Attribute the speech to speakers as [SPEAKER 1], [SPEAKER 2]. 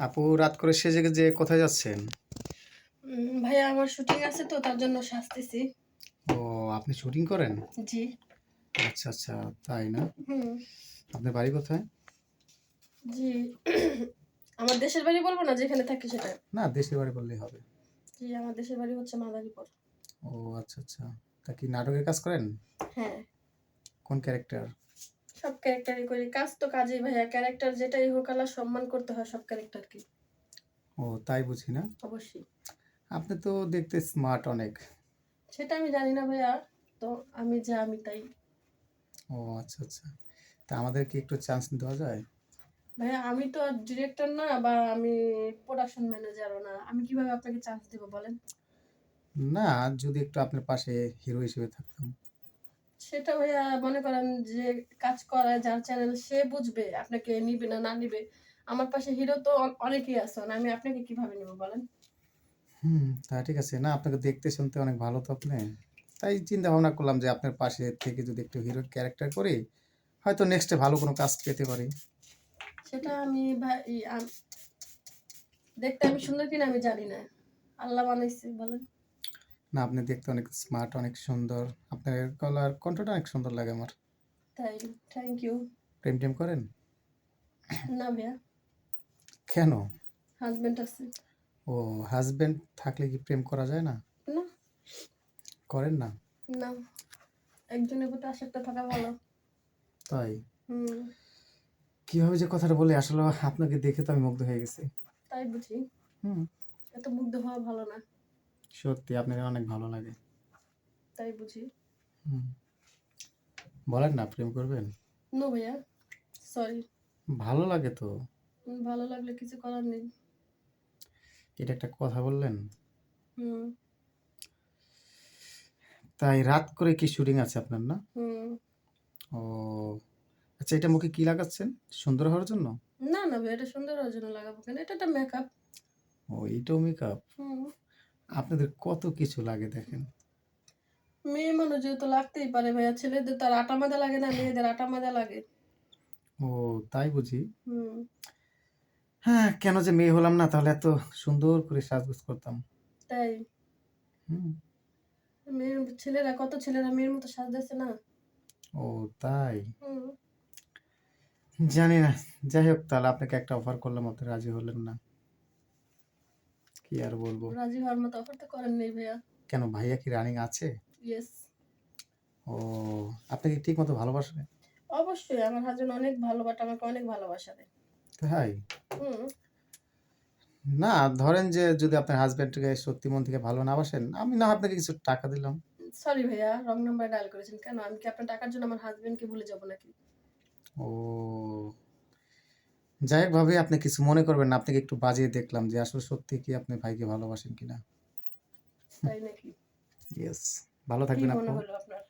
[SPEAKER 1] আপু রাত করে সেজে যে কোথায় যাচ্ছেন?
[SPEAKER 2] ভাইয়া আমার শুটিং আছে তো তার জন্য সাজতেছি।
[SPEAKER 1] ও, আপনি শুটিং করেন?
[SPEAKER 2] জি।
[SPEAKER 1] আচ্ছা আচ্ছা, তাই না?
[SPEAKER 2] হুম।
[SPEAKER 1] আপনার বাড়ি কোথায়?
[SPEAKER 2] জি। আমার দেশের বাড়ি বলবো না যেখানে থাকি সেটা?
[SPEAKER 1] না, দেশের বাড়ি বললেই হবে।
[SPEAKER 2] জি, আমার দেশের বাড়ি হচ্ছে মাদারীপুর।
[SPEAKER 1] ও আচ্ছা আচ্ছা, তা কি নাটকের কাজ করেন?
[SPEAKER 2] হ্যাঁ,
[SPEAKER 1] কোন ক্যারেক্টার?
[SPEAKER 2] সব ক্যারেক্টারই করি। কাজ তো কাজই ভাইয়া। ক্যারেক্টার যেটাই হোক আল্লাহ সম্মান করতে হয় সব ক্যারেক্টারকে।
[SPEAKER 1] ও তাই বুঝি না।
[SPEAKER 2] অবশ্যই।
[SPEAKER 1] আপনি তো দেখতে স্মার্ট অনেক।
[SPEAKER 2] সেটা আমি জানি না ভাইয়া। তো আমি যা আমি তাই।
[SPEAKER 1] ও আচ্ছা আচ্ছা, তা আমাদের কি একটু চান্স দেওয়া যায়?
[SPEAKER 2] ভাইয়া আমি তো আর ডিরেক্টর না বা আমি প্রোডাকশন ম্যানেজারও না। আমি কিভাবে আপনাকে চান্স দিব বলেন?
[SPEAKER 1] না, যদি একটু আপনার পাশে হিরো হিসেবে থাকতাম।
[SPEAKER 2] সেটা ভাইয়া মনে করেন যে কাজ করায় যার চ্যানেল সে বুঝবে আপনাকে নিবে না না নিবে। আমার পাশে হিরো তো অনেকেই আছে, আমি আপনাকে কিভাবে নিব বলেন?
[SPEAKER 1] তা ঠিক আছে। না, আপনাকে দেখতে শুনতে অনেক ভালো তো আপনি। তাই চিন্তা ভাবনা করলাম যে আপনার পাশে থেকে যদি একটু হিরোর ক্যারেক্টার করি, হয়তো নেক্সটে ভালো কোনো কাজ পেতে পারি।
[SPEAKER 2] সেটা আমি ভাই দেখতে আমি সুন্দর কিনা আমি জানি না। আল্লাহ বানাইছে বলেন।
[SPEAKER 1] না, আপনি দেখতে অনেক স্মার্ট, অনেক সুন্দর। আপনার গলার কণ্ঠটা অনেক সুন্দর লাগে আমার।
[SPEAKER 2] তাই? Thank you.
[SPEAKER 1] প্রেম টেম করেন?
[SPEAKER 2] না ভাইয়া,
[SPEAKER 1] কেন?
[SPEAKER 2] হাজবেন্ড আছে।
[SPEAKER 1] ও, হাজবেন্ড থাকলে কি প্রেম করা যায় না?
[SPEAKER 2] না,
[SPEAKER 1] করেন না?
[SPEAKER 2] না, একজনের প্রতি আশাটা থাকা ভালো।
[SPEAKER 1] তাই?
[SPEAKER 2] হুম।
[SPEAKER 1] কিভাবে যে কথাটা বলে, আসলে আপনাকে দেখে তো আমি মুগ্ধ হয়ে গেছি।
[SPEAKER 2] তাই বুঝি।
[SPEAKER 1] হুম।
[SPEAKER 2] এত মুগ্ধ হওয়া ভালো না।
[SPEAKER 1] সত্যি আপনাকে অনেক ভালো লাগে।
[SPEAKER 2] তাই বুঝি।
[SPEAKER 1] হুম। বলেন না, প্রেম করবেন?
[SPEAKER 2] নো ভাইয়া, সরি।
[SPEAKER 1] ভালো লাগে তো।
[SPEAKER 2] ভালো লাগলে কিছু করার নেই।
[SPEAKER 1] এটা একটা কথা বললেন।
[SPEAKER 2] হুম।
[SPEAKER 1] তাই রাত করে কি শুটিং আছে আপনার, না?
[SPEAKER 2] হুম।
[SPEAKER 1] ও আচ্ছা, এটা মুখে কি লাগাচ্ছেন? সুন্দর হওয়ার জন্য?
[SPEAKER 2] না, না ভাই, এটা সুন্দর হওয়ার জন্য লাগাবো কেন? এটা একটা মেকআপ।
[SPEAKER 1] ও, এইটাও মেকআপ?
[SPEAKER 2] হুম।
[SPEAKER 1] আপনাদের কত কিছু লাগে দেখেন।
[SPEAKER 2] মেয়ে মানুষ যেহেতু লাগতেই পারে ভাইয়া, ছেলেদের তো আর আটা মাদা লাগে না, মেয়েদের আটা মাদা লাগে।
[SPEAKER 1] ও তাই বুঝি।
[SPEAKER 2] হুম।
[SPEAKER 1] হ্যাঁ, কেন যে মেয়ে হলাম না, তাহলে এত সুন্দর করে সাজগোজ করতাম।
[SPEAKER 2] তাই?
[SPEAKER 1] হুম।
[SPEAKER 2] ছেলেরা কত ছেলেরা মেয়ের মতো সাজতেছে না?
[SPEAKER 1] ও তাই?
[SPEAKER 2] হুম।
[SPEAKER 1] জানি না। যাই হোক, তাহলে আপনাকে একটা অফার করলাম, আপনি রাজি হলেন না। কি আর বলবো।
[SPEAKER 2] রাজি হওয়ার মতো অফার তো করেন নেই ভাইয়া।
[SPEAKER 1] কেন, ভাইয়া কি রানিং আছে?
[SPEAKER 2] ইয়েস।
[SPEAKER 1] ও, আপনাকে ঠিক মতো ভালোবাসে?
[SPEAKER 2] অবশ্যই আমার হাজবেন্ড অনেক ভালো, বাট আমাকে অনেক ভালোবাসা দেয়।
[SPEAKER 1] তাই?
[SPEAKER 2] হুম।
[SPEAKER 1] না, ধরেন যে যদি আপনার হাজবেন্ডকে সত্যি মন থেকে ভালো না বাসেন, আমি না আপনাকে কিছু টাকা দিলাম।
[SPEAKER 2] সরি ভাইয়া, রং নাম্বার ডায়াল করেছেন কেন? আমি কি আপনার টাকার জন্য আমার হাজবেন্ডকে ভুলে যাব নাকি?
[SPEAKER 1] ও, যাই হোক ভাবে, আপনি কিছু মনে করবেন না। আপনাকে একটু বাজিয়ে দেখলাম যে আসলে সত্যি কি আপনি ভাইকে ভালোবাসেন কিনা।
[SPEAKER 2] তাই নাকি?
[SPEAKER 1] ইয়েস। ভালো
[SPEAKER 2] কি
[SPEAKER 1] থাকবেন
[SPEAKER 2] মনে
[SPEAKER 1] আপু।
[SPEAKER 2] হলো আপনার?